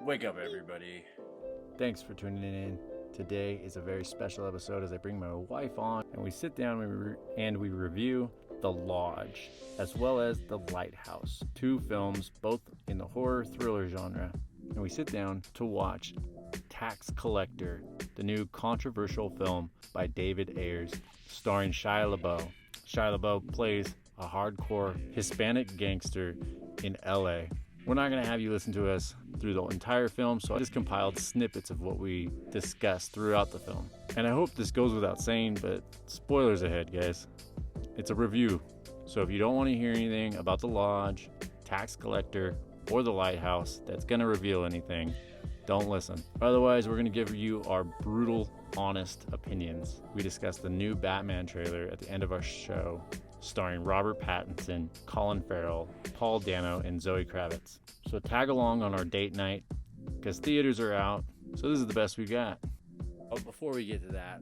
Wake up, everybody. Thanks for tuning in. Today is a very special episode as I bring my wife on and we sit down and we review The Lodge as well as The Lighthouse, two films both in the horror thriller genre. And we sit down to watch Tax Collector, the new controversial film by David Ayer, starring Shia LaBeouf. Shia LaBeouf plays a hardcore Hispanic gangster in LA. We're not going to have you listen to us through the entire film, so I just compiled snippets of what we discussed throughout the film. And I hope this goes without saying, but spoilers ahead, guys. It's a review, so if you don't want to hear anything about The Lodge, Tax Collector, or The Lighthouse that's going to reveal anything, don't listen. Otherwise, we're going to give you our brutal, honest opinions. We discussed the new Batman trailer at the end of our show, starring Robert Pattinson, Colin Farrell, Paul Dano, and Zoe Kravitz. So tag along on our date night, because theaters are out, so this is the best we got. But before we get to that,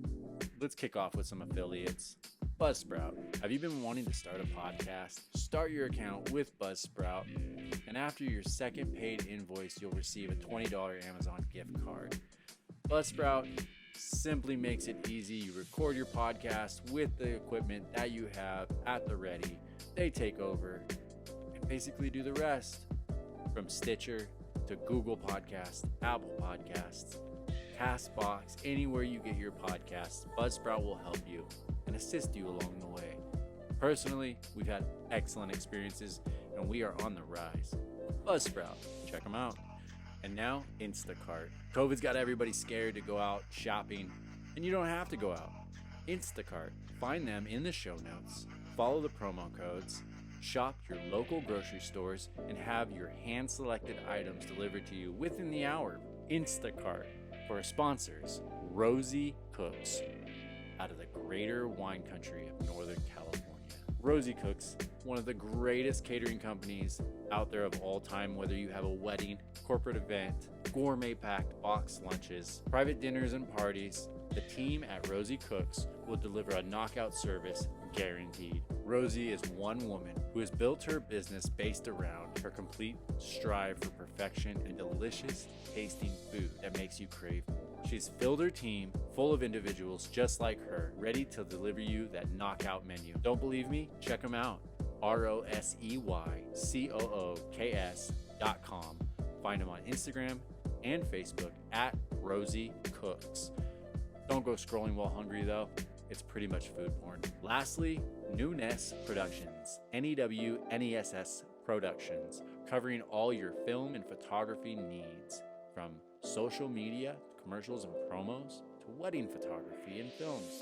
let's kick off with some affiliates. Buzzsprout. Have you been wanting to start a podcast? Start your account with Buzzsprout, and after your second paid invoice, you'll receive a $20 Amazon gift card. Buzzsprout simply makes it easy. You record your podcast with the equipment that you have at the ready. They take over and basically do the rest. From Stitcher to Google Podcasts, Apple Podcasts, CastBox, anywhere you get your podcasts, Buzzsprout will help you and assist you along the way. Personally, we've had excellent experiences and we are on the rise. Buzzsprout, check them out. And now, Instacart. COVID's got everybody scared to go out shopping, and you don't have to go out. Instacart. Find them in the show notes. Follow the promo codes. Shop your local grocery stores and have your hand-selected items delivered to you within the hour. Instacart. For our sponsors, Rosie Cooks, out of the greater wine country of Northern California. Rosie Cooks, one of the greatest catering companies out there of all time, whether you have a wedding, corporate event, gourmet packed box lunches, private dinners and parties, the team at Rosie Cooks will deliver a knockout service guaranteed. Rosie is one woman who has built her business based around her complete strive for perfection and delicious tasting food that makes you crave more. She's filled her team full of individuals just like her, ready to deliver you that knockout menu. Don't believe me? Check them out. ROSEYCOOKS.com. Find them on Instagram and Facebook at Rosie Cooks. Don't go scrolling while hungry though. It's pretty much food porn. Lastly, New Ness Productions. NEWNESS Productions. Covering all your film and photography needs. From social media, commercials and promos, to wedding photography and films.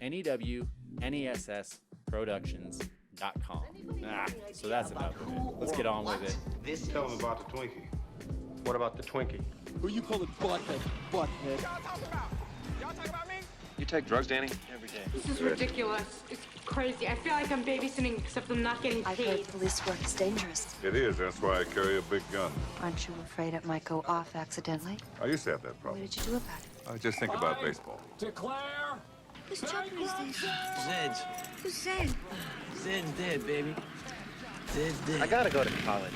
NEWNESSproductions.com. So that's enough of it. Let's get on with it. Tell them about the Twinkie. What about the Twinkie? Who you calling butthead? Butthead. Y'all talking about me? You take drugs, Danny? Every day. This is ridiculous. It's crazy. I feel like I'm babysitting, except I'm not getting I've paid. heard police work is dangerous. It is. That's why I carry a big gun. Aren't you afraid it might go off accidentally? I used to have that What problem. did you do about it? I just think about baseball. Declare. Whose children is this? Zed's. Who's Zed? Zed's dead, baby. Zed's dead. I gotta go to college.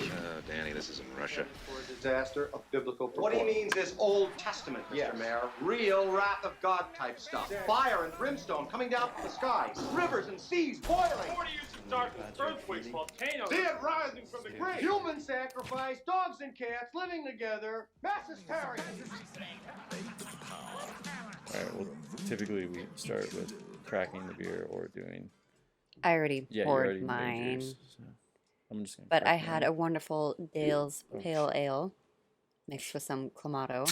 Danny, this isn't Russia. For a disaster of biblical What he proportion. means is Old Testament, Mr. Yes. Mayor. Real wrath of God type stuff. Fire and brimstone coming down from the skies. Rivers and seas boiling. 40 years of darkness, earthquakes, volcanoes. Dead rising from the grave. Human sacrifice, dogs and cats living together. Mass hysteria. Alright, well, typically we start with cracking the beer or doing... I already you poured already made mine, yours, so I'm just gonna but I crack had mine. a wonderful Dale's Oh, Pale Ale mixed with some Clamato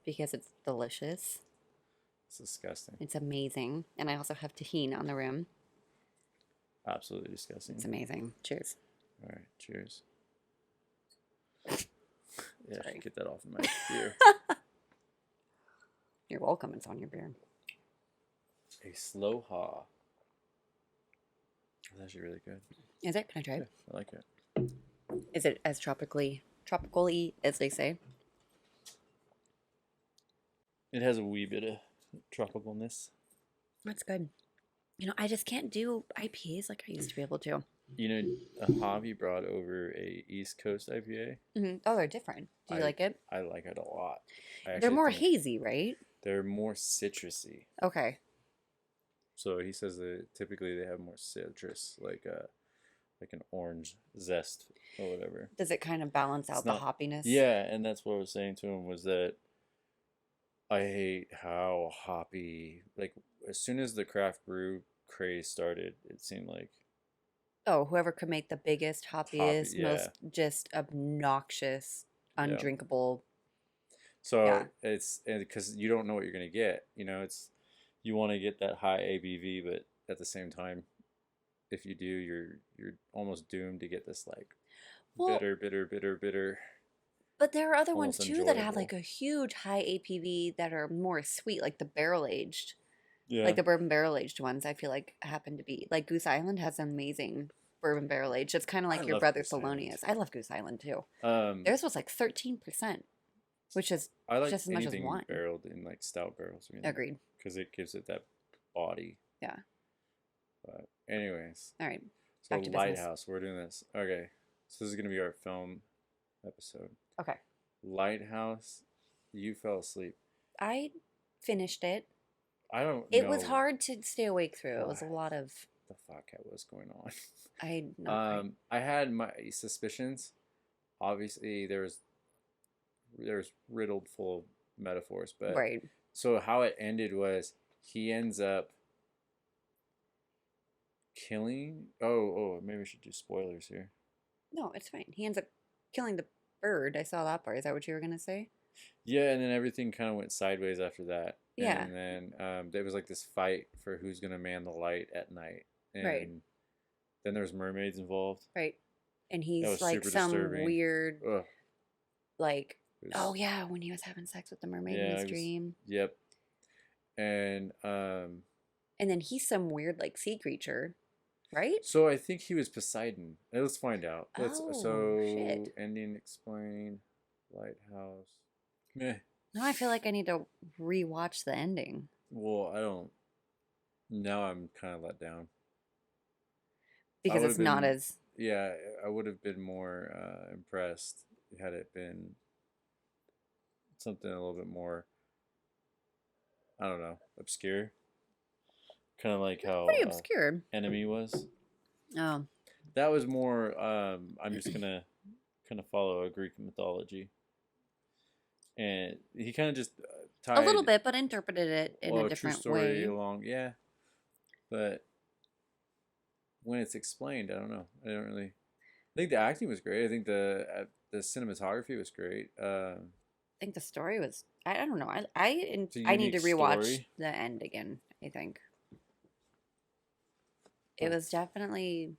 because it's delicious. It's disgusting. It's amazing. And I also have tahini on the rim. Absolutely disgusting. It's amazing. Cheers. Alright, cheers. Yeah, Sorry. get that off of my beer. You're welcome. It's on your beer. A slow ha. That's actually really good. Is it? Can I try Yeah, it? I like it. Is it as tropical-y as they say? It has a wee bit of tropicalness. That's good. You know, I just can't do IPAs like I used to be able to. You know, Javi brought over a East Coast IPA. Mm-hmm. Oh, they're different. Do you like it? I like it a lot. They're more hazy, right? They're more citrusy. Okay. So he says that typically they have more citrus, like an orange zest or whatever. Does it kind of balance out the hoppiness? Yeah, and that's what I was saying to him was that I hate how hoppy. Like as soon as the craft brew craze started, it seemed like. Oh, whoever could make the biggest, hoppiest, most just obnoxious, undrinkable. So it's because you don't know what you're gonna get. You know, you want to get that high ABV, but at the same time, if you do, you're almost doomed to get this like bitter. But there are other ones too that have like a huge high ABV that are more sweet, like the barrel aged. Yeah. Like the bourbon barrel aged ones, I feel like happen to be like Goose Island has amazing bourbon barrel aged. It's kind of like your brother Thelonious. I love Goose Island too. Theirs was like 13%, which is just as much as wine. Barreled in like stout barrels. Agreed. Because it gives it that body. Yeah. But anyways. All right. So Lighthouse, we're doing this. Okay. So this is gonna be our film episode. Okay. Lighthouse, you fell asleep. I finished it. I don't know. It was hard to stay awake through. It was a lot of the fuck was going on. I had my suspicions. Obviously there's riddled full of metaphors, but right. So how it ended was he ends up killing maybe we should do spoilers here. No, it's fine. He ends up killing the bird. I saw that part. Is that what you were gonna say? Yeah, and then everything kind of went sideways after that. Yeah. And then there was like this fight for who's going to man the light at night. And right. Then there's mermaids involved. Right. And he's like some weird, like, yeah, when he was having sex with the mermaid in his dream. Yep. And then he's some weird like sea creature, right? So I think he was Poseidon. Let's find out. Shit. Ending explain. Lighthouse. Meh. Now I feel like I need to rewatch the ending. Well, I don't. Now I'm kind of let down. Because it's not as... Yeah, I would have been more impressed had it been something a little bit more, I don't know, obscure. Kind of like how... Pretty obscure. Enemy was. Oh. That was more, I'm just going to kind of follow a Greek mythology. And he kind of just tied... A little bit, but interpreted it in a different true story way. Along, yeah. But when it's explained, I don't know. I don't really... I think the acting was great. I think the cinematography was great. I think the story was... I don't know. I need to rewatch the end again, I think. It was definitely...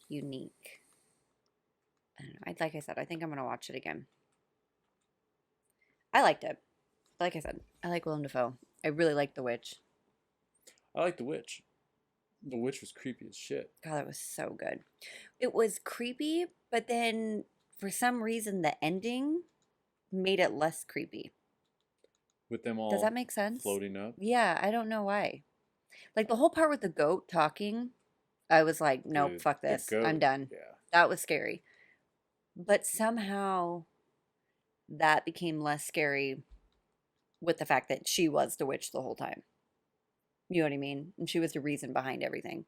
unique. I don't know. Like I said, I think I'm going to watch it again. I liked it. Like I said, I like Willem Dafoe. I really like The Witch. I like The Witch. The Witch was creepy as shit. God, that was so good. It was creepy, but then for some reason the ending made it less creepy. With them all... Does that make sense? Floating up? Yeah, I don't know why. Like the whole part with the goat talking, I was like, nope, Dude, fuck this. I'm done. Yeah. That was scary. But somehow that became less scary with the fact that she was the witch the whole time. You know what I mean? And she was the reason behind everything.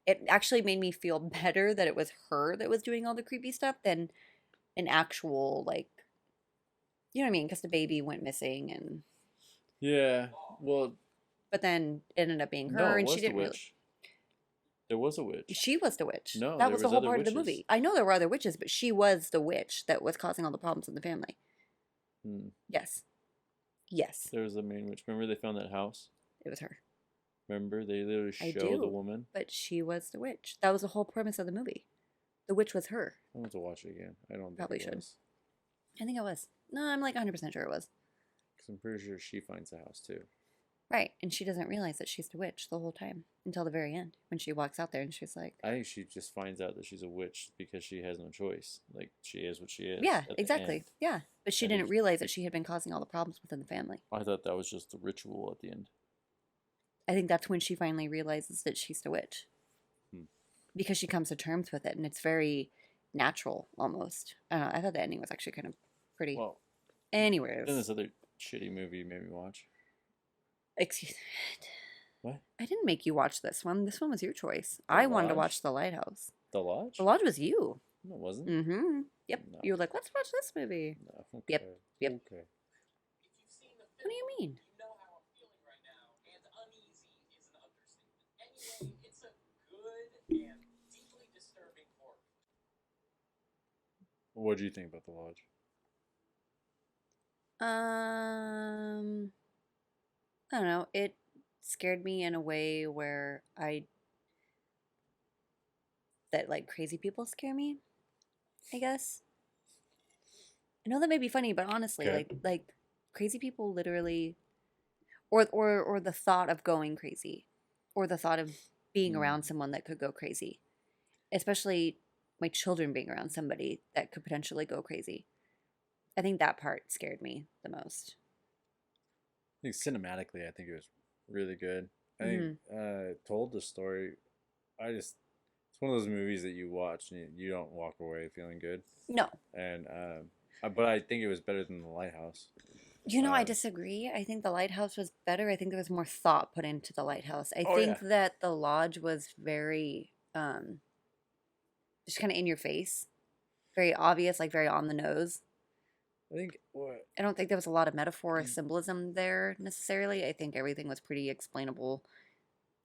It actually made me feel better that it was her that was doing all the creepy stuff than an actual, like, you know what I mean? Because the baby went missing and... Yeah, well... But then it ended up being her and she didn't really... There was a witch. She was the witch. No, that was the whole part witches. of the movie. I know there were other witches, but she was the witch that was causing all the problems in the family. Yes. Yes. There was the main witch. Remember they found that house? It was her. Remember? They literally showed the woman. But she was the witch. That was the whole premise of the movie. The witch was her. I want to watch it again. I don't Probably think it should. was. I think it was. No, I'm like 100% sure it was. Because I'm pretty sure she finds the house too. Right, and she doesn't realize that she's the witch the whole time until the very end when she walks out there and she's like... I think she just finds out that she's a witch because she has no choice. Like, she is what she is. Yeah, exactly. Yeah, but she didn't realize that she had been causing all the problems within the family. I thought that was just the ritual at the end. I think that's when she finally realizes that she's the witch. Hmm. Because she comes to terms with it, and it's very natural, almost. I don't know, I thought the ending was actually kind of pretty. Well, anyways. Then this other shitty movie you made me watch. Excuse me. What? I didn't make you watch this one. This one was your choice. The I wanted to Lodge? watch The Lighthouse. The Lodge? The Lodge was you. No, it wasn't. Mm-hmm. Yep. No. You were like, let's watch this movie. No. Okay. Yep. Yep. Okay. What do you mean? What do you think about The Lodge? I don't know. It scared me in a way where that like crazy people scare me, I guess. I know that may be funny, but honestly, Okay. like crazy people literally, or the thought of going crazy, or the thought of being around someone that could go crazy, especially my children being around somebody that could potentially go crazy. I think that part scared me the most. I think cinematically, I think it was really good. I think told the story. It's one of those movies that you watch and you don't walk away feeling good. No. And but I think it was better than The Lighthouse. You know, I disagree. I think The Lighthouse was better. I think there was more thought put into The Lighthouse. I think that The Lodge was very just kind of in your face, very obvious, like very on the nose. I don't think there was a lot of metaphor or symbolism there necessarily. I think everything was pretty explainable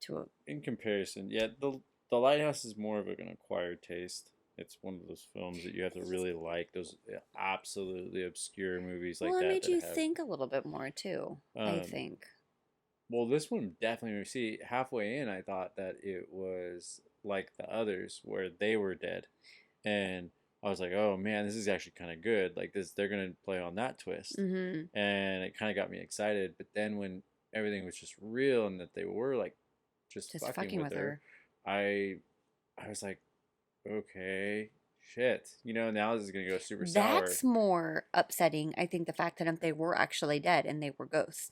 to in comparison. Yeah, the Lighthouse is more of an acquired taste. It's one of those films that you have to really like. Those absolutely obscure movies like that. Well, it made that you have, think a little bit more too. I think. Well, this one definitely. See, halfway in, I thought that it was like the others, where they were dead, and I was like, "Oh man, this is actually kind of good. Like this, they're gonna play on that twist," and it kind of got me excited. But then when everything was just real and that they were like just fucking with her, I was like, okay, shit. You know, now this is gonna go super sour. That's more upsetting. I think the fact that they were actually dead and they were ghosts.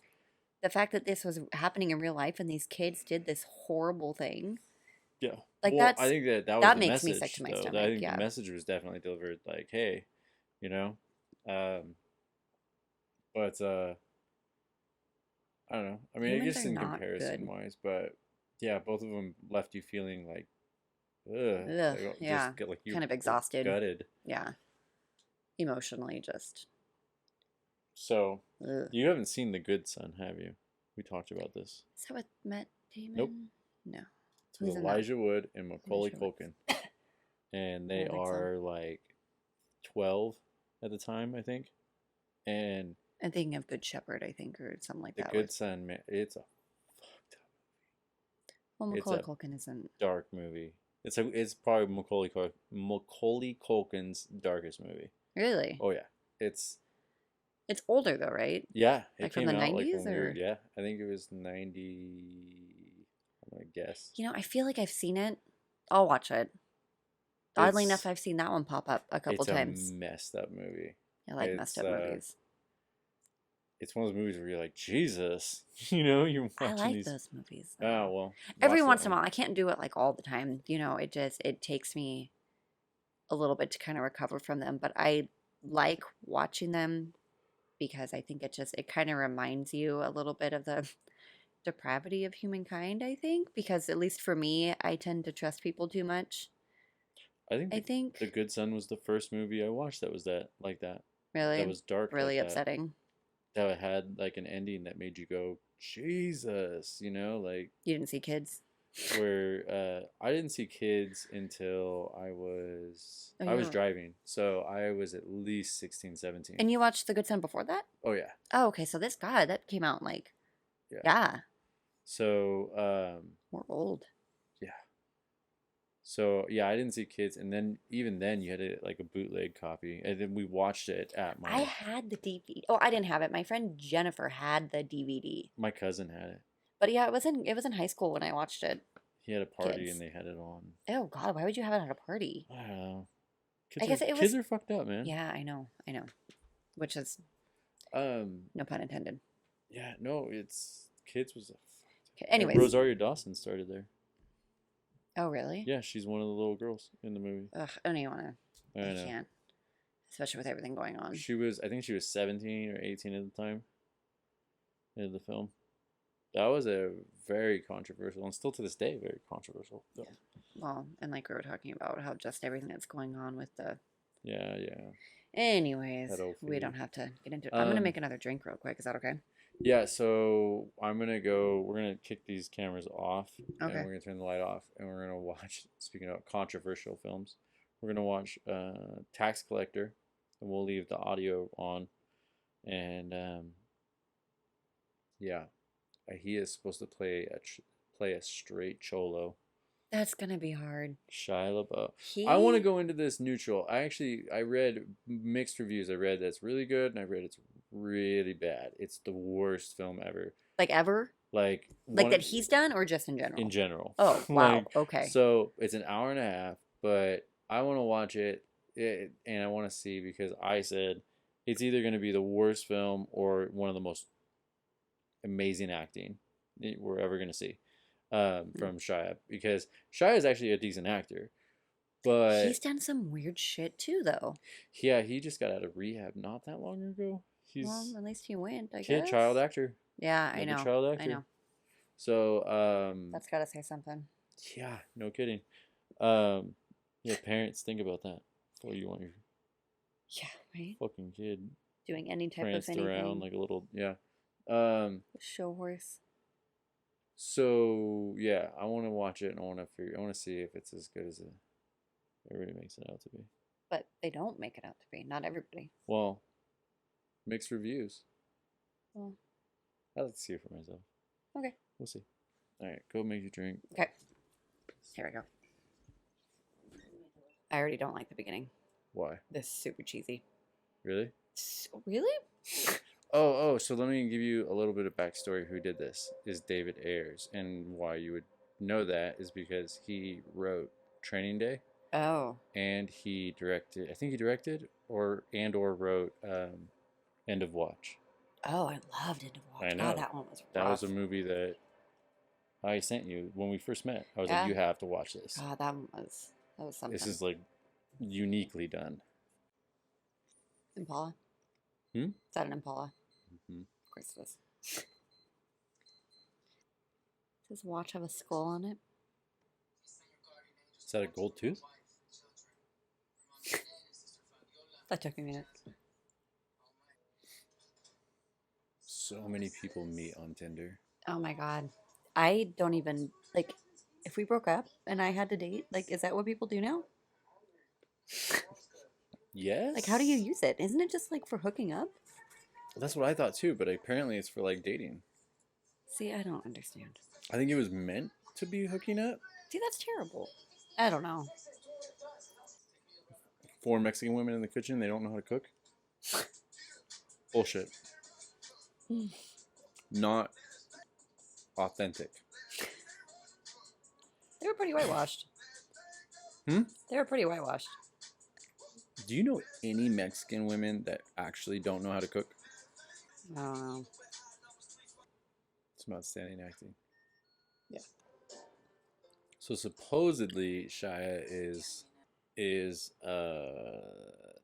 The fact that this was happening in real life and these kids did this horrible thing. Yeah. Like well, that's I think that was that the makes message, me sick to my though. stomach. I think yeah. the message was definitely delivered like, hey, you know, but I don't know. I mean, I guess in comparison wise, but yeah, both of them left you feeling like, ugh, like, yeah, just like you kind of exhausted, gutted. Yeah, emotionally just. So you haven't seen The Good Son, have you? We talked about this. Is that with Matt Damon? Nope. No. It's with Elijah Wood and Macaulay Culkin, and they are like 12 at the time, I think. And I'm thinking of Good Shepherd, I think, or something like that. The Good Son, man, it's a fucked up movie. Well, Macaulay Culkin isn't dark movie. It's probably Macaulay Culkin's darkest movie. Really? Oh yeah, it's older though, right? Yeah, like from the 90s, like or yeah, I think it was 90. I'm gonna guess. You know, I feel like I've seen it. I'll watch it. Oddly enough, I've seen that one pop up a couple times. It's a messed up movie. I like messed up movies. It's one of those movies where you're like, Jesus, you know, you're watching I like those movies. Oh well. Every once in a while, I can't do it like all the time. You know, it takes me a little bit to kind of recover from them. But I like watching them because I think it kind of reminds you a little bit of the depravity of humankind, I think, because at least for me, I tend to trust people too much. I think The Good Son was the first movie I watched that was like that. Really? That was dark. Really like upsetting. That had like an ending that made you go, Jesus, you know, like. You didn't see Kids? Where I didn't see Kids until I was driving. So I was at least 16, 17. And you watched The Good Son before that? Oh yeah. Oh, okay. So that came out like. Yeah. So we're old. Yeah. So yeah, I didn't see Kids, and then even then you had like a bootleg copy, and then we watched it at my. I had the DVD. Oh, I didn't have it. My friend Jennifer had the DVD. My cousin had it. But yeah, it was in high school when I watched it. He had a party Kids. and they had it on. Oh God, why would you have it at a party? I don't know. Kids are fucked up, man. Yeah, I know. Which is no pun intended. Yeah, no, Kids was a fucked up Okay, anyways. Rosario Dawson started there. Oh, really? Yeah, she's one of the little girls in the movie. Ugh, I don't even want to. I I know. can't. Especially with everything going on. I think she was 17 or 18 at the time in the film. That was a very controversial, and still to this day, very controversial film. Yeah. Well, and like we were talking about how just everything that's going on with the... Yeah. Anyways, we Pedophilia. don't have to get into it. I'm going to make another drink real quick. Is that okay? Yeah, so we're going to kick these cameras off. Okay. And we're going to turn the light off, and we're going to watch, speaking of controversial films, we're going to watch Tax Collector, and we'll leave the audio on. And, yeah, he is supposed to play a straight cholo. That's going to be hard. Shia LaBeouf. I want to go into this neutral. I read mixed reviews. I read that's really good, and I read it's really bad. It's the worst film ever. Like ever? Like that he's done, or just in general? In general. Oh, wow. Okay. So it's an hour and a half, but I want to watch it, and I want to see, because I said it's either going to be the worst film or one of the most amazing acting we're ever going to see from Shia, because Shia is actually a decent actor. But he's done some weird shit too, though. Yeah, he just got out of rehab not that long ago. Well, at least he went, I guess. Child actor. Yeah, I know. Child actor. I know. So, that's gotta say something. Yeah, no kidding. Yeah, parents, think about that before you want your right? fucking kid doing any type of anything. Around like a little, show horse. So, yeah, I want to watch it, and I want to see if it's as good as everybody makes it out to be. But they don't make it out to be. Not everybody. Well, mixed reviews. Well, I'd like to see it for myself. Okay. We'll see. All right, go make your drink. Okay. Here we go. I already don't like the beginning. Why? This is super cheesy. Really? Really? Oh, so let me give you a little bit of backstory. Who did this is David Ayers, and why you would know that is because he wrote Training Day. Oh. And he directed, I think he directed or wrote End of Watch. Oh, I loved End of Watch. I know. Oh, that one was rough. That was a movie that I sent you when we first met. I was like, you have to watch this. Oh, that was something. This is like uniquely done. Impala? Is that an Impala? Mm-hmm. Of course it is. Does Watch have a skull on it? Is that a gold tooth? That took a minute. So many people meet on Tinder. Oh my god. I don't even, like, if we broke up and I had to date, like, is that what people do now? Yes. Like, how do you use it? Isn't it just, like, for hooking up? That's what I thought too, but apparently it's for, like, dating. See, I don't understand. I think it was meant to be hooking up. See, that's terrible. I don't know. 4 Mexican women in the kitchen, they don't know how to cook? Bullshit. Not authentic. They were pretty whitewashed. They were pretty whitewashed. Do you know any Mexican women that actually don't know how to cook? I don't know. It's outstanding acting. Yeah. So supposedly Shia is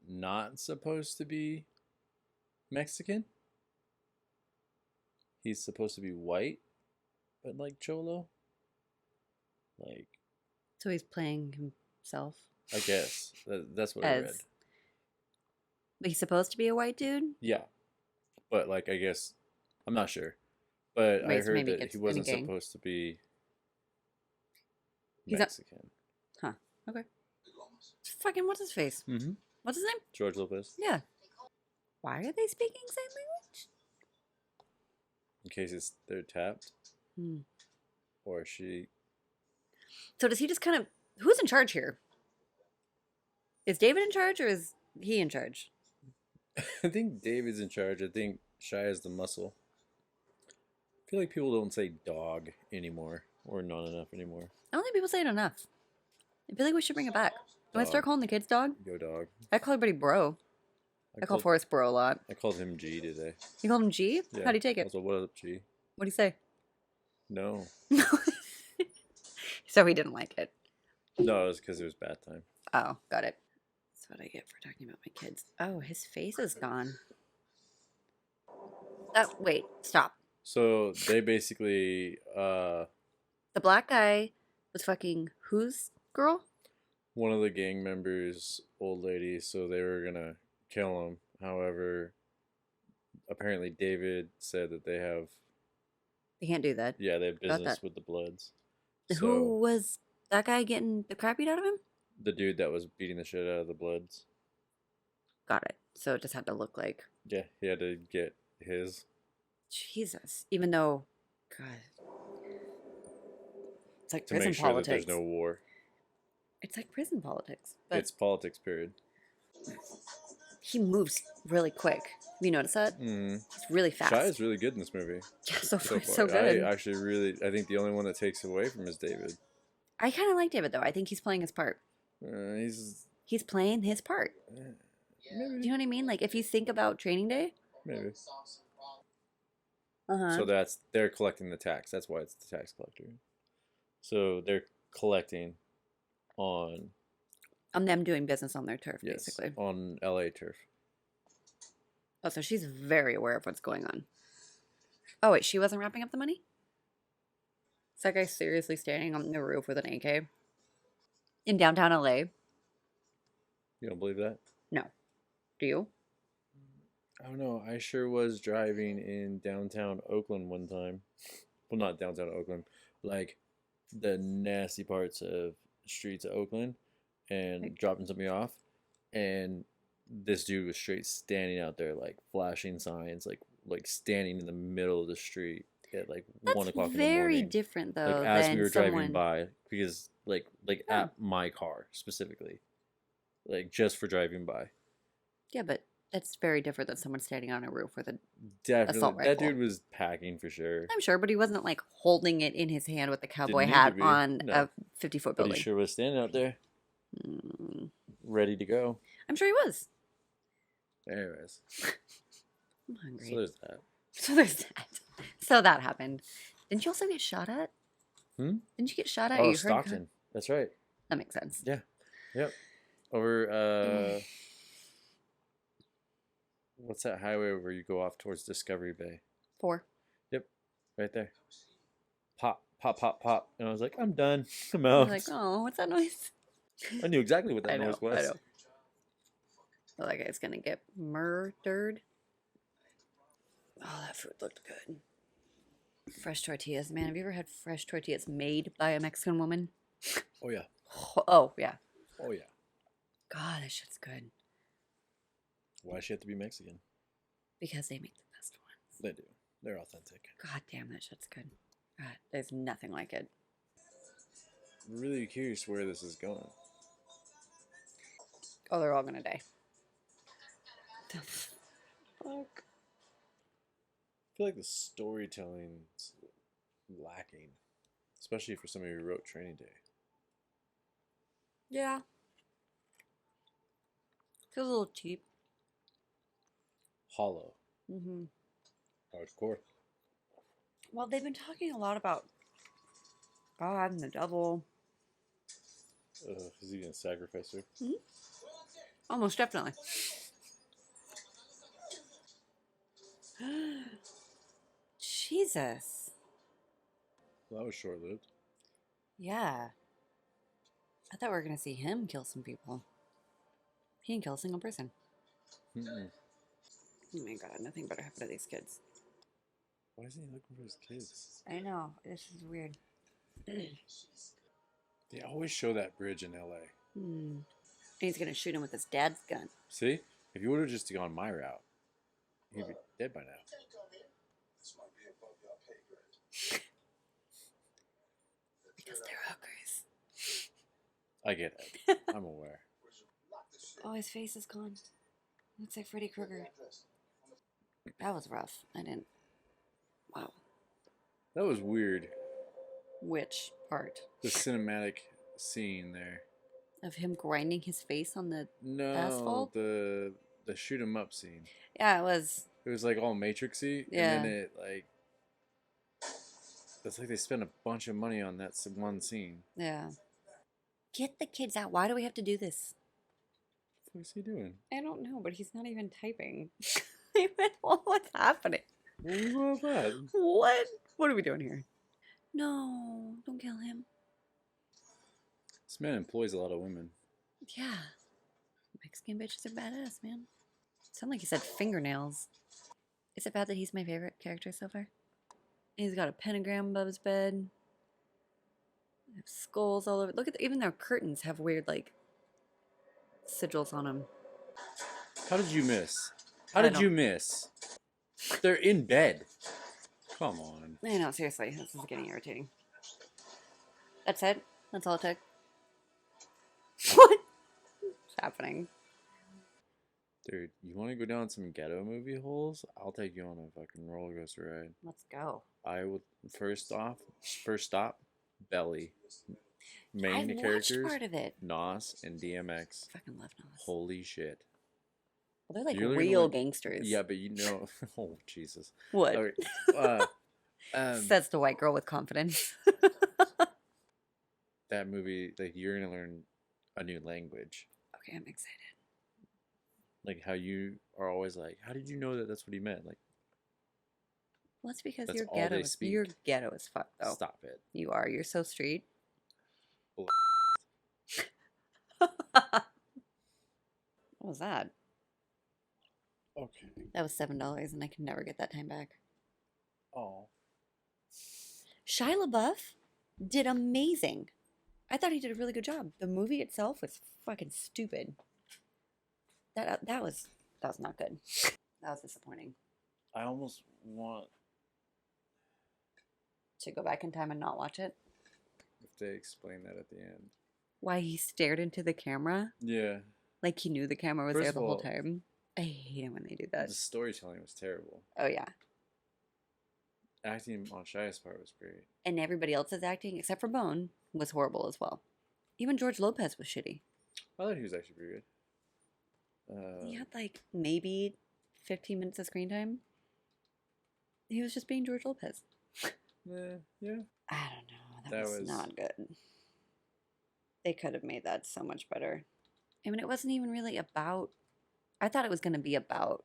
not supposed to be Mexican. He's supposed to be white, but like cholo. Like. So he's playing himself. I guess that's what I read. But he's supposed to be a white dude? Yeah, but like I guess I'm not sure, but I heard that he wasn't supposed to be Mexican. Huh? Okay. Fucking what's his face? Mm-hmm. What's his name? George Lopez. Yeah. Why are they speaking the same language? In case they're tapped, or she. So does he just kind of? Who's in charge here? Is David in charge or is he in charge? I think David's in charge. I think Shia's the muscle. I feel like people don't say dog anymore, or not enough anymore. I don't think people say it enough. I feel like we should bring it back. Do I start calling the kids dog? Go dog. I call everybody bro. I call Forrest bro a lot. I called him G today. You called him G? Yeah. How'd he take it? I was like, what up, G? What'd he say? No. So he didn't like it. No, it was because it was bath time. Oh, got it. That's what I get for talking about my kids. Oh, his face is gone. Oh, wait, stop. So they basically, The black guy was fucking whose girl? one of the gang members' old lady, so they were gonna kill him. However, apparently David said that they have, They can't do that. they have Got business that. with the Bloods. Who So was that guy getting the crap beat out of him? the dude that was beating the shit out of the Bloods. Got it. So it just had to look like Yeah, he had to get his. Jesus. Even though, God, it's like To prison make sure politics. that there's no war. It's like prison politics, but It's politics, period. he moves really quick. Have you noticed that? Mm. He's really fast. Shia is really good in this movie. Yeah, so far, far. so good. I actually really, I think the only one that takes away from is David. I kind of like David though. I think he's playing his part. He's playing his part. maybe. Do you know what I mean? Like if you think about Training Day. Maybe. Uh-huh. So they're collecting the tax. That's why it's the tax collector. So they're collecting on them doing business on their turf, yes, basically. on LA turf. Oh, so she's very aware of what's going on. Oh wait, she wasn't wrapping up the money? Is that guy seriously standing on the roof with an AK? In downtown LA? You don't believe that? No. Do you? I don't know. I sure was driving in downtown Oakland one time. Well, not downtown Oakland, like the nasty parts of streets of Oakland, and dropping something off, and this dude was straight standing out there, like flashing signs, like standing in the middle of the street at like 1 o'clock in the morning. Very different though. Like as than we were someone... driving by, because like at my car specifically, like just for driving by. Yeah, but that's very different than someone standing on a roof with an Definitely, assault rifle. that dude was packing for sure. I'm sure, but he wasn't like holding it in his hand with a cowboy Didn't need hat to be. on No. a 50-foot But building. he sure was standing out there, ready to go. I'm sure he was. Anyways, I'm hungry. so there's that. So there's that. So that happened. Didn't you also get shot at? Hmm? Didn't you get shot at? Oh, You heard Stockton. That's right. That makes sense. Yeah. Yep. Over what's that highway where you go off towards Discovery Bay? 4. Yep. Right there. Pop, pop, pop, pop. And I was like, I'm done. I'm I out. was like, oh, what's that noise? I knew exactly what that I know, noise was. I know. Oh, that guy's gonna get murdered. Oh, that food looked good. Fresh tortillas. Man, have you ever had fresh tortillas made by a Mexican woman? Oh, yeah. Oh, yeah. Oh, yeah. God, that shit's good. Why does she have to be Mexican? Because they make the best ones. They do. They're authentic. God damn, that shit's good. God, there's nothing like it. I'm really curious where this is going. Oh, they're all gonna die. The fuck? I feel like the storytelling's lacking, especially for somebody who wrote Training Day. Yeah. Feels a little cheap. Hollow. Mm-hmm. Hardcore. Well, they've been talking a lot about God and the devil. Is he gonna sacrifice her? Mm-hmm. Almost definitely. Jesus. Well, that was short-lived. Yeah. I thought we were going to see him kill some people. He didn't kill a single person. Mm-mm. Oh my God, nothing better happened to these kids. Why isn't he looking for his kids? I know. This is weird. They always show that bridge in LA. And he's going to shoot him with his dad's gun. See? If you would have just gone my route, he'd be dead by now. Because they're hookers. I get it. I'm aware. Oh, his face is gone. Looks like Freddy Krueger. That was rough. I didn't... Wow. That was weird. Which part? The cinematic scene there. Of him grinding his face on the No, asphalt? the shoot 'em up scene. Yeah, it was... It was like all Matrixy, Yeah. and then it like It's like they spent a bunch of money on that one scene. Yeah. Get the kids out. Why do we have to do this? What's he doing? I don't know, but he's not even typing. What's happening? What was all that? What? What are we doing here? No, don't kill him. This man employs a lot of women. Yeah. Mexican bitches are badass, man. Sound like he said fingernails. Is it bad that he's my favorite character so far? He's got a pentagram above his bed. They have skulls all over. Look at even their curtains have weird like sigils on them. How did you miss? How did you miss? They're in bed. Come on. I know, seriously, this is getting irritating. That's it? That's all it took? What's happening? Dude, you want to go down some ghetto movie holes? I'll take you on a fucking roller coaster ride. Let's go. I would first stop, Belly. Main I've characters, watched part of it. Nos and DMX. Fucking love Nos. Holy shit. Well, they're like You're real gonna, gangsters. Yeah, but you know, oh Jesus. What? Right. Says the white girl with confidence. That movie, like, you're gonna learn a new language. Okay, I'm excited. Like how you are always like, how did you know that that's what he meant? Like, well, that's because that's you're all ghetto. they speak. You're ghetto as fuck, though. Stop it. You are. You're so street. Bull- What was that? Okay. That was $7, and I can never get that time back. Oh. Shia LaBeouf did amazing. I thought he did a really good job. The movie itself was fucking stupid. That was not good. That was disappointing. I almost want To go back in time and not watch it. if they explain that at the end. Why he stared into the camera? Yeah. Like he knew the camera was First there of the whole all, time. I hate it when they do that. The storytelling was terrible. Oh yeah. Acting on Shia's part was great. And everybody else's acting, except for Bone, was horrible as well. Even George Lopez was shitty. I thought he was actually pretty good. He had like maybe 15 minutes of screen time. He was just being George Lopez. Yeah. I don't know. That was not good. They could have made that so much better. I mean, it wasn't even really about... I thought it was going to be about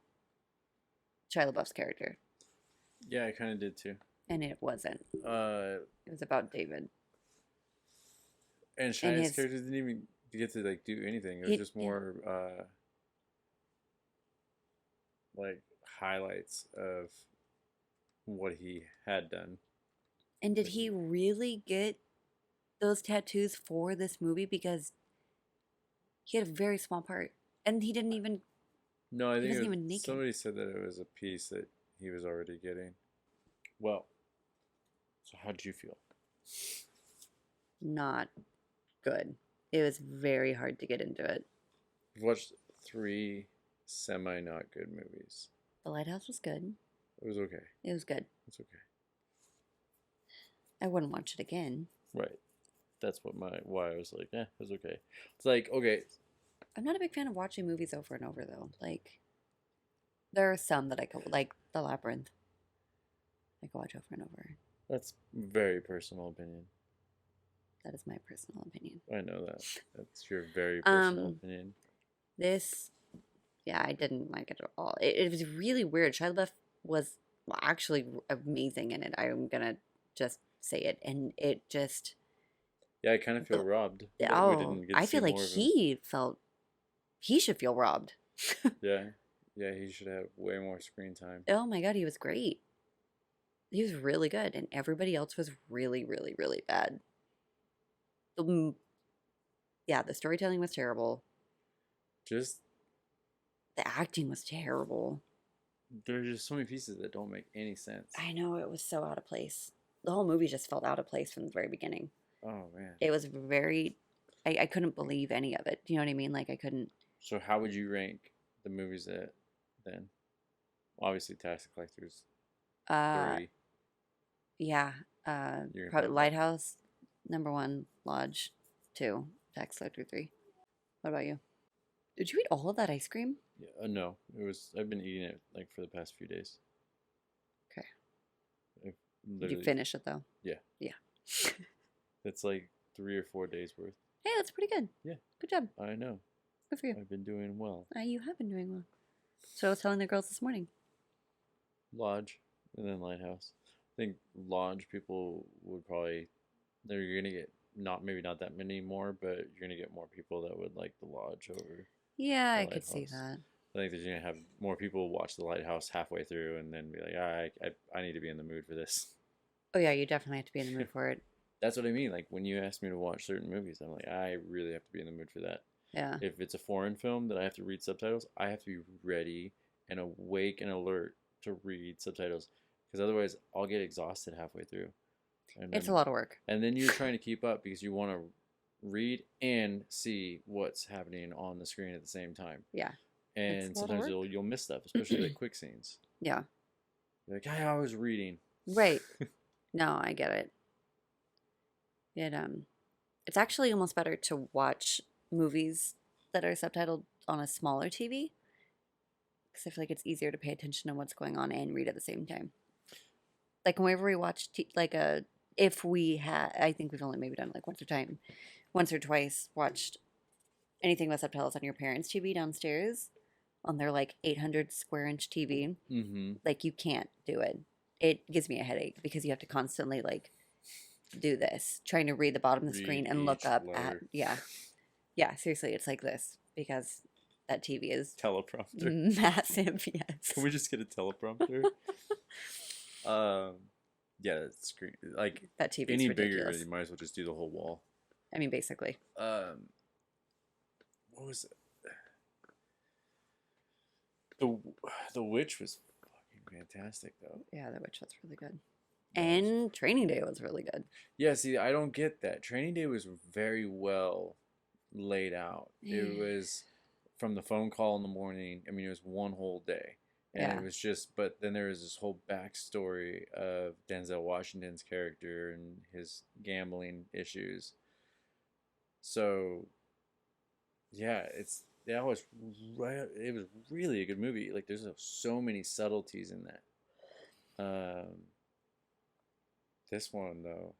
Shia LaBeouf's character. Yeah, I kind of did too. And it wasn't. It was about David. And Shia's character didn't even get to like do anything. It was just more like highlights of what he had done. And did he really get those tattoos for this movie? Because he had a very small part. And he didn't even... No, I think even naked. Somebody said that it was a piece that he was already getting. Well, so how did you feel? Not good. It was very hard to get into it. I've watched 3 semi-not good movies. The Lighthouse was good. It was okay. It was good. It's okay. I wouldn't watch it again. Right. That's why I was like, it was okay. It's like, okay. I'm not a big fan of watching movies over and over, though. Like, there are some that I could, like The Labyrinth. I could watch over and over. That's very personal opinion. That is my personal opinion. I know that. That's your very personal opinion. This, yeah, I didn't like it at all. It was really weird. Shia LaBeouf was actually amazing in it. I'm gonna just say it, and it just. Yeah, I kind of feel robbed. I feel like he should feel robbed. Yeah, he should have way more screen time. Oh my god, he was great. He was really good, and everybody else was really, really, really bad. Yeah, the storytelling was terrible. Just the acting was terrible. There's just so many pieces that don't make any sense. I know, it was so out of place. The whole movie just felt out of place from the very beginning. Oh man, it was very. I couldn't believe any of it. Do you know what I mean? Like I couldn't. So how would you rank the movies that then? Obviously, Tax Collectors. 3. Yeah. Probably Lighthouse, number 1. Lodge, 2. Tax Collector, 3. What about you? Did you eat all of that ice cream? Yeah, no, I've been eating it like for the past few days. Okay. Did you finish it though? Yeah. Yeah. It's like 3 or 4 days worth. Hey, that's pretty good. Yeah. Good job. I know. Good for you. I've been doing well. You have been doing well. So I was telling the girls this morning. Lodge and then Lighthouse. I think Lodge people would probably, you're gonna get maybe not that many more, but you're gonna get more people that would like the Lodge over. Yeah, the I could see Lighthouse. that. I think that you're gonna have more people watch the Lighthouse halfway through and then be like, I need to be in the mood for this. Oh yeah, you definitely have to be in the mood for it. That's what I mean. Like when you ask me to watch certain movies, I'm like, I really have to be in the mood for that. Yeah. If it's a foreign film that I have to read subtitles, I have to be ready and awake and alert to read subtitles, because otherwise I'll get exhausted halfway through. And It's then, a lot of work. And then you're trying to keep up because you want to read and see what's happening on the screen at the same time. Yeah. And sometimes you'll miss stuff, especially like quick scenes. Yeah. You're like, I was reading. Right. No, I get it. It's actually almost better to watch movies that are subtitled on a smaller TV, because I feel like it's easier to pay attention to what's going on and read at the same time. Like whenever we watch, if we had, I think we've only maybe done like once or twice watched anything with subtitles on your parents' TV downstairs on their like 800 square inch TV. Mm-hmm. Like you can't do it. It gives me a headache because you have to constantly like do this, trying to read the bottom of the screen and look up at, yeah, seriously, it's like this because that TV is teleprompter massive. Yes. Can we just get a teleprompter? Yeah, that screen, like that TV any is ridiculous. bigger, you might as well just do the whole wall. I mean, basically. What was it? The Witch was fucking fantastic, though. Yeah, The Witch was really good. And Training Day was really good. Yeah, see, I don't get that. Training Day was very well laid out. It was from the phone call in the morning. I mean, it was one whole day. And it was just, but then there was this whole backstory of Denzel Washington's character and his gambling issues. So, yeah, it was really a good movie. Like, there's so many subtleties in that. This one, though,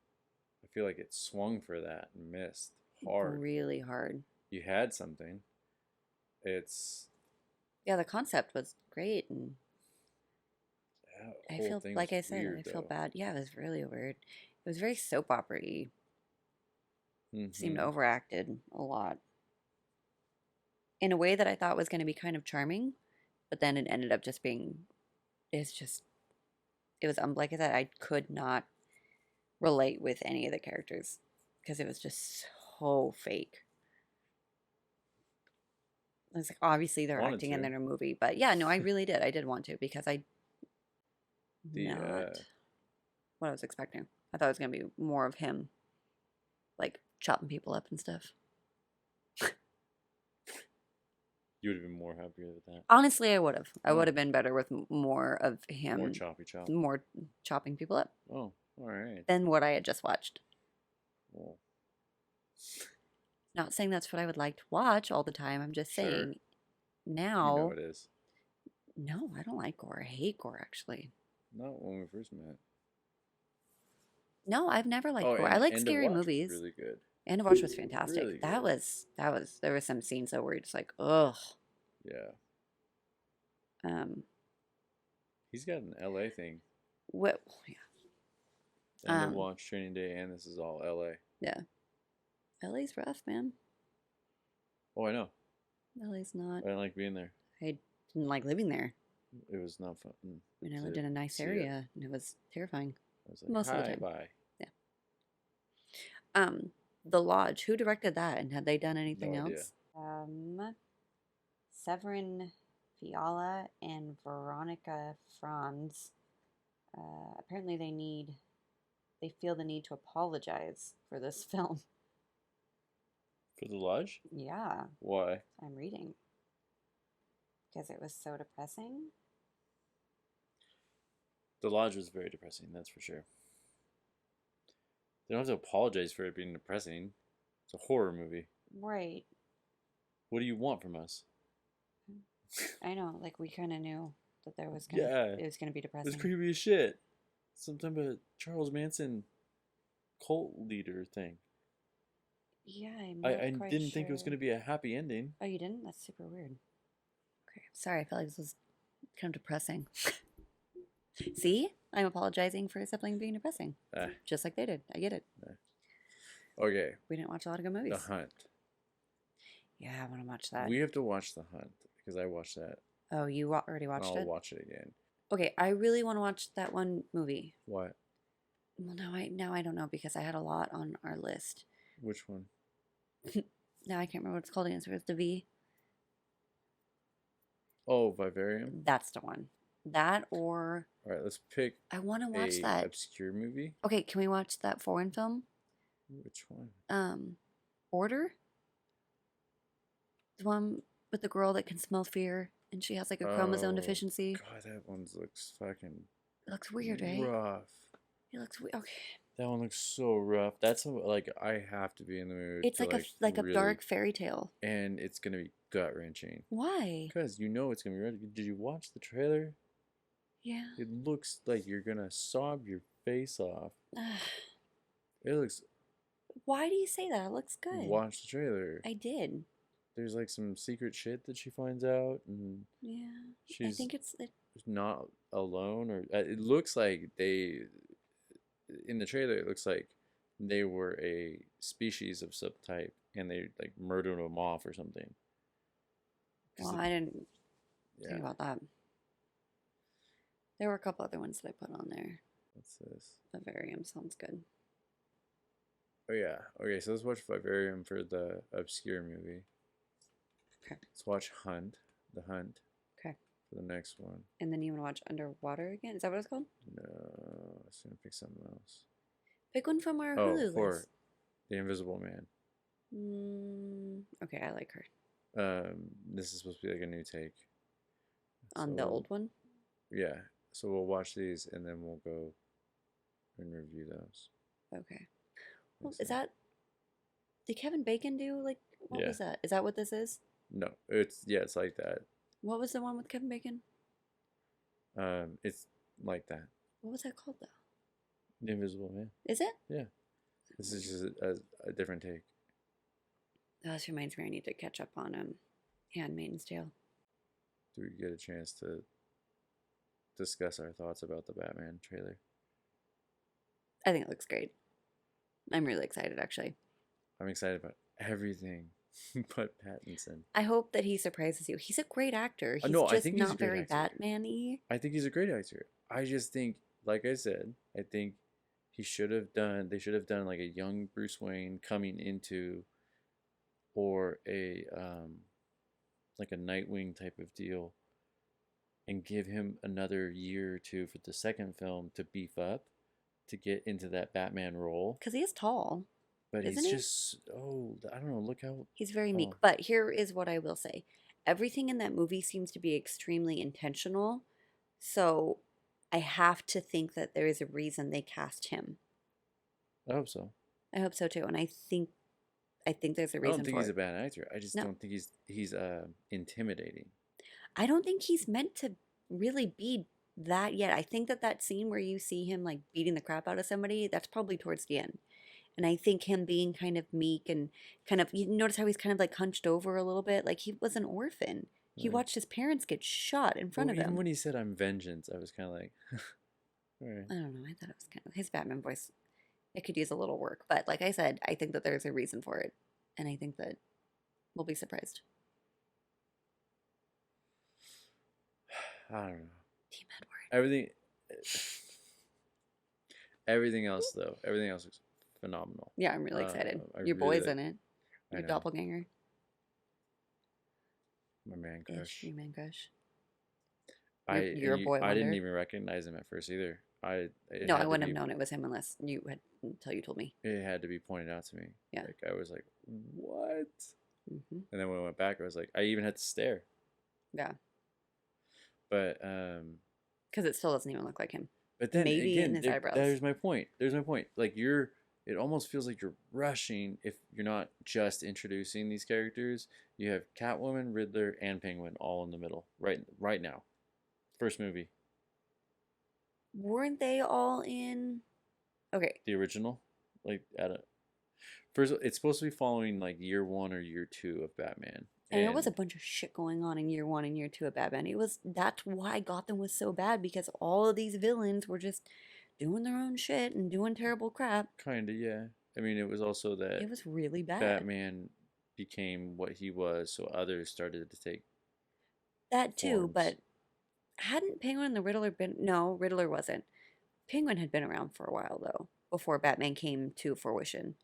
I feel like it swung for that and missed hard. Really hard. You had something. Yeah, the concept was great, and I feel like I said, weird, I feel bad. Yeah, it was really weird. It was very soap opera-y. Seemed overacted a lot in a way that I thought was going to be kind of charming, but then it ended up just being. It was like I said, I could not relate with any of the characters because it was just so fake. It's like obviously they're acting in their movie, but yeah, no, I really did. I did want to because not what I was expecting. I thought it was gonna be more of him, like chopping people up and stuff. You would have been more happier with that. Honestly, I would have. I would have been better with more of him. More choppy chop. More chopping people up. Oh, all right. Than what I had just watched. Well. Not saying that's what I would like to watch all the time. I'm just saying now. You know it is. No, I don't like gore. I hate gore, actually. Not when we first met. No, I've never liked gore. I like scary movies. Really good. End of Watch was fantastic. Really that was. There were some scenes though where you're just like, ugh. Yeah. He's got an LA thing. What? Yeah. End of Watch, Training Day, and this is all LA. Yeah. LA's rough, man. Oh, I know. LA's not. I didn't like being there. I didn't like living there. It was not fun. I mean, I lived in a nice area, and it was terrifying. I was like, most of the time. Bye. Yeah. The Lodge. Who directed that, and had they done anything else? Severin Fiala and Veronica Franz. Apparently, they feel the need to apologize for this film. For The Lodge? Yeah. Why? I'm reading. Because it was so depressing. The Lodge was very depressing, that's for sure. They don't have to apologize for it being depressing. It's a horror movie. Right. What do you want from us? I know, like we kind of knew that there was it was gonna be depressing. It's creepy as shit. some type of Charles Manson cult leader thing. Yeah, I'm I not quite didn't think it was sure. going to be a happy ending. Oh, you didn't? That's super weird. Okay, sorry. I felt like this was kind of depressing. See, I'm apologizing for something being depressing, just like they did. I get it. Okay. We didn't watch a lot of good movies. The Hunt. Yeah, I want to watch that. We have to watch The Hunt because I watched that. Oh, you already watched it? I'll watch it again. Okay, I really want to watch that one movie. What? Well, now I don't know because I had a lot on our list. Which one? Now I can't remember what it's called again. So it's the V. Oh, Vivarium? That's the one. That or... All right, let's pick I want to watch that. obscure movie. Okay, can we watch that foreign film? Which one? Order? The one with the girl that can smell fear and she has like a chromosome deficiency. God, that one looks fucking... It looks weird, right? rough. It looks weird. Okay. That one looks so rough. That's like I have to be in the mood. It's to, like a really, dark fairy tale. and it's gonna be gut wrenching. Why? Because you know it's gonna be ready. Did you watch the trailer? Yeah. It looks like you're gonna sob your face off. It looks. Why do you say that? It looks good. Watch the trailer. I did. There's like some secret shit that she finds out, and Yeah. she's I think it's not alone, or it looks like they. In the trailer, it looks like they were a species of subtype, and they like murdered them off or something. Well, I didn't think about that. There were a couple other ones that I put on there. What's this? Vivarium sounds good. Oh yeah. Okay, so let's watch Vivarium for the obscure movie. Okay. Let's watch Hunt. The Hunt. Okay. For the next one. And then you want to watch Underwater again? Is that what it's called? No, I was gonna pick something else. Pick one from our Oh, Hulu for list. The Invisible Man. Okay, I like her. This is supposed to be like a new take. On the old one? Yeah. So we'll watch these and then we'll go and review those. Okay. Well, is that... Did Kevin Bacon do, like... What was that? Is that what this is? No, it's like that. What was the one with Kevin Bacon? It's like that. What was that called, though? The Invisible Man. Is it? Yeah. This is just a different take. Oh, this reminds me I need to catch up on Handmaid's Tale. Do we get a chance to discuss our thoughts about the Batman trailer? I think it looks great. I'm really excited, actually. I'm excited about everything but Pattinson. I hope that he surprises you. He's a great actor. He's no, I just think he's not a great very actor. Batman-y. I think he's a great actor. I just think, like I said, I think they should have done like a young Bruce Wayne coming into, or a like a Nightwing type of deal, and give him another year or two for the second film to beef up, to get into that Batman role. Because he is tall. But Isn't he's he? just, I don't know, look how... He's very meek. But here is what I will say. Everything in that movie seems to be extremely intentional. So I have to think that there is a reason they cast him. I hope so. I hope so too. And I think there's a reason for it. I don't think he's a bad actor. I just don't think he's intimidating. I don't think he's meant to really be that yet. I think that scene where you see him like beating the crap out of somebody, that's probably towards the end. And I think him being kind of meek and kind of, you notice how he's kind of like hunched over a little bit? Like he was an orphan. He watched his parents get shot in front of him. Even when he said, "I'm vengeance," I was kind of like, all right. I don't know. I thought it was kind of, his Batman voice, it could use a little work. But like I said, I think that there's a reason for it. And I think that we'll be surprised. I don't know. Team Edward. Everything else though, everything else looks phenomenal. Yeah, I'm really excited. Your boy's in it. Your doppelganger. My man crush. Your man crush. Your boy wonder. I didn't even recognize him at first either. I wouldn't have known it was him until you told me. It had to be pointed out to me. Yeah. Like I was like, what? Mm-hmm. And then when I went back, I was like, I even had to stare. Yeah. But because it still doesn't even look like him. But then maybe again, in his eyebrows. There's my point. Like it almost feels like you're rushing if you're not just introducing these characters. You have Catwoman, Riddler, and Penguin all in the middle right now. First movie. weren't they all in? Okay. The original, like first, it's supposed to be following like year 1 or year 2 of Batman. And there was a bunch of shit going on in year 1 and year 2 of Batman. That's why Gotham was so bad, because all of these villains were just doing their own shit and doing terrible crap. Kinda, yeah. I mean, it was also that it was really bad. Batman became what he was, so others started to take that too. forms. But hadn't Penguin and the Riddler been? No, Riddler wasn't. Penguin had been around for a while though, before Batman came to fruition.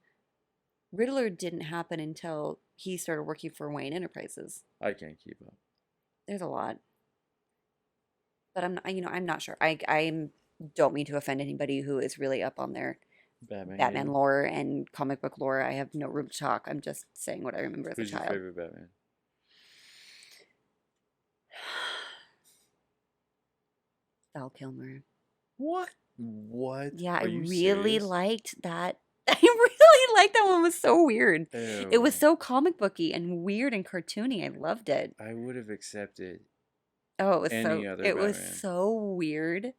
Riddler didn't happen until he started working for Wayne Enterprises. I can't keep up. There's a lot, but I'm not sure. I don't mean to offend anybody who is really up on their Batman lore and comic book lore. I have no room to talk. I'm just saying what I remember as a child. Who's your favorite Batman? Val Kilmer. What? Yeah, I really serious? liked that. I really liked that one. It was so weird. Ew. It was so comic booky and weird and cartoony. I loved it. I would have accepted. Oh, it was any other it was Batman. so weird.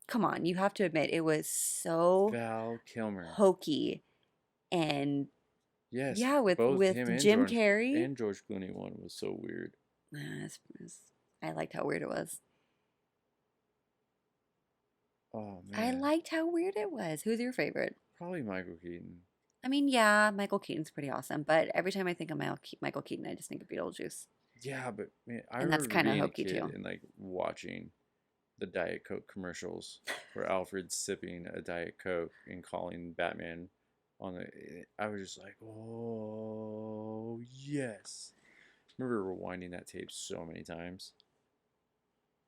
Come on, you have to admit it was so Val Kilmer. hokey and Yes. yeah, with him and Jim George, Carrey. and George Clooney one was so weird. I liked how weird it was. Oh I man. liked how weird it was. Who's your favorite? Probably Michael Keaton. I mean, yeah, Michael Keaton's pretty awesome, but every time I think of Michael Keaton, I just think of Beetlejuice. Yeah, but man, I And that's remember kinda being a hokey, kid too. and like watching the Diet Coke commercials where Alfred's sipping a Diet Coke and calling Batman on the. I was just like, oh yes. I remember rewinding that tape so many times.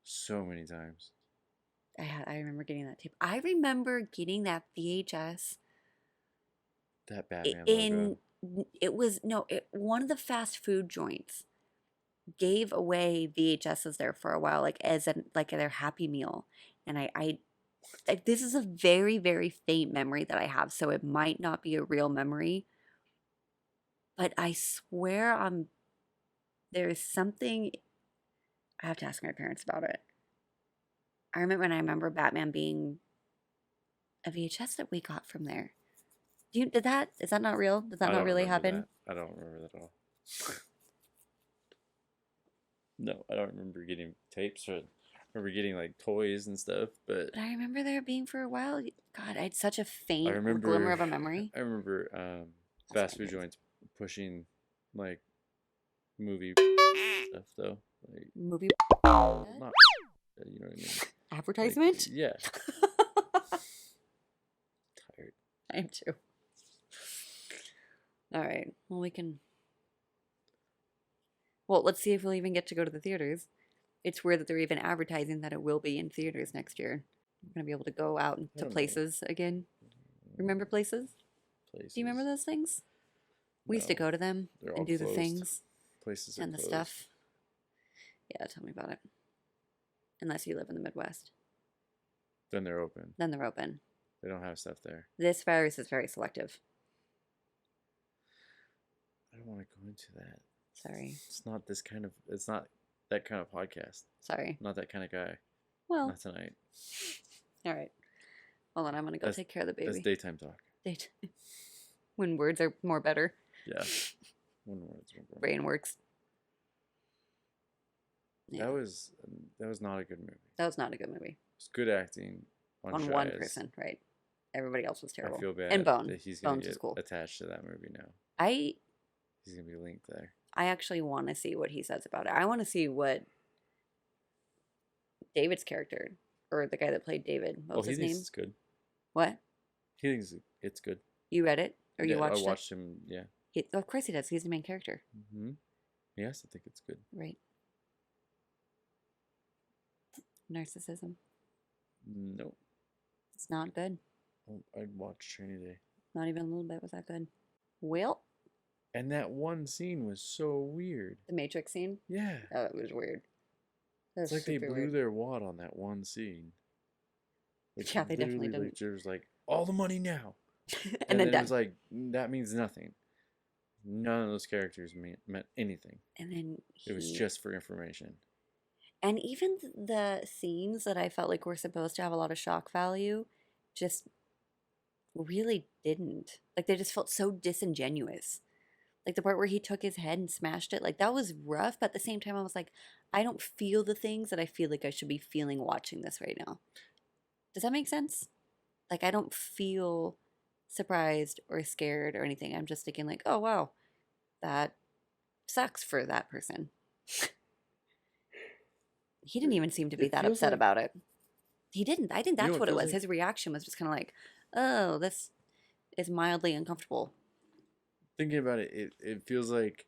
So many times. I remember getting that tape. I remember getting that VHS That Batman in logo. it was one of the fast food joints gave away VHSs there for a while, like as their Happy Meal, and I this is a very, very faint memory that I have, so it might not be a real memory, but I swear there's something. I have to ask my parents about it. I remember Batman being a VHS that we got from there. Is that not real? Did that I not don't really remember happen? that. I don't remember that at all. No, I don't remember getting tapes. I remember getting like toys and stuff, but I remember there being for a while. God, I had such a faint glimmer of a memory. I remember fast food joints pushing like movie stuff though. Like, Movie not, you know what I mean? advertisement? Like, yeah. Tired. I am too. All right. Well, let's see if we'll even get to go to the theaters. It's weird that they're even advertising that it will be in theaters next year. We're going to be able to go out to places again. Remember places? Do you remember those things? We used to go to them and do the things. Places are and the closed. stuff. Yeah, tell me about it. Unless you live in the Midwest. Then they're open. Then they're open. They don't have stuff there. This virus is very selective. I don't want to go into that. Sorry. It's not that kind of podcast. Sorry. Not that kind of guy. Well. Not tonight. All right. Hold on, I'm going to go take care of the baby. That's daytime talk. When words are more better. Yeah. When words are better. Brain works. Yeah. That was not a good movie. That was not a good movie. It's good acting on one person, right? Everybody else was terrible. I feel bad. And Bone. That he's gonna get cool. attached to that movie now. He's gonna be linked there. I actually want to see what he says about it. I want to see what David's character, or the guy that played David, what was his name? He thinks it's good. What? He thinks it's good. You read it? Or you watched it? I watched him, yeah. Of course he does. He's the main character. Mm-hmm. He has to think it's good. Right. Narcissism. Nope. It's not good. I'd watch Training Day. Not even a little bit was that good. Well. And that one scene was so weird. The Matrix scene? Yeah. Oh, it was weird. It's like they blew their wad on that one scene. Like, yeah, they definitely did. Like, there was like, all the money now. and then it was like, that means nothing. None of those characters meant anything. And then it was just for information. And even the scenes that I felt like were supposed to have a lot of shock value just really didn't. Like, they just felt so disingenuous. Like, the part where he took his head and smashed it, like, that was rough. But at the same time, I was like, I don't feel the things that I feel like I should be feeling watching this right now. Does that make sense? Like, I don't feel surprised or scared or anything. I'm just thinking like, oh, wow, that sucks for that person. He didn't even seem to be that upset about it. He didn't. I think that's what it was. His reaction was just kind of like, oh, this is mildly uncomfortable. Thinking about it, it feels like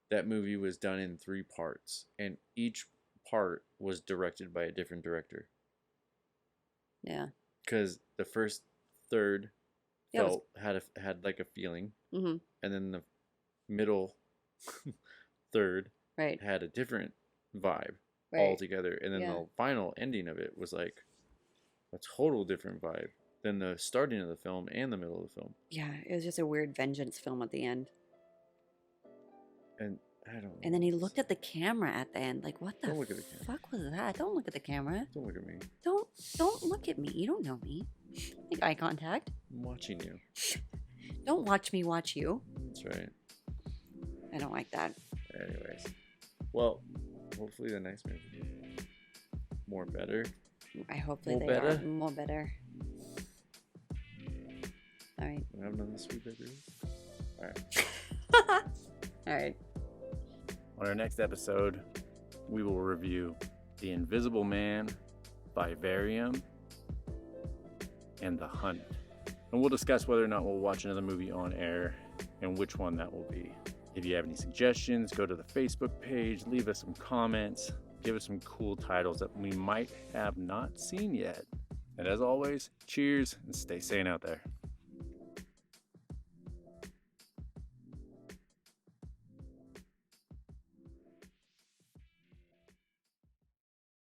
that movie was done in 3 parts, and each part was directed by a different director. Yeah. Because the first third had like a feeling, mm-hmm. and then the middle third right. had a different vibe right. altogether, and then the final ending of it was like a total different vibe than the starting of the film and the middle of the film. Yeah, it was just a weird vengeance film at the end. And I don't know. And then he looked at the camera at the end, like, what the fuck was that? Don't look at the camera. Don't look at me. Don't look at me. You don't know me. Make eye contact. I'm watching you. Don't watch me watch you. That's right. I don't like that. Anyways. Well, hopefully the next movie is more better. I hope they are more better. All right. We have another sweet baby. All right. All right. On our next episode, we will review The Invisible Man, Vivarium, and The Hunt. And we'll discuss whether or not we'll watch another movie on air and which one that will be. If you have any suggestions, go to the Facebook page, leave us some comments, give us some cool titles that we might have not seen yet. And as always, cheers and stay sane out there.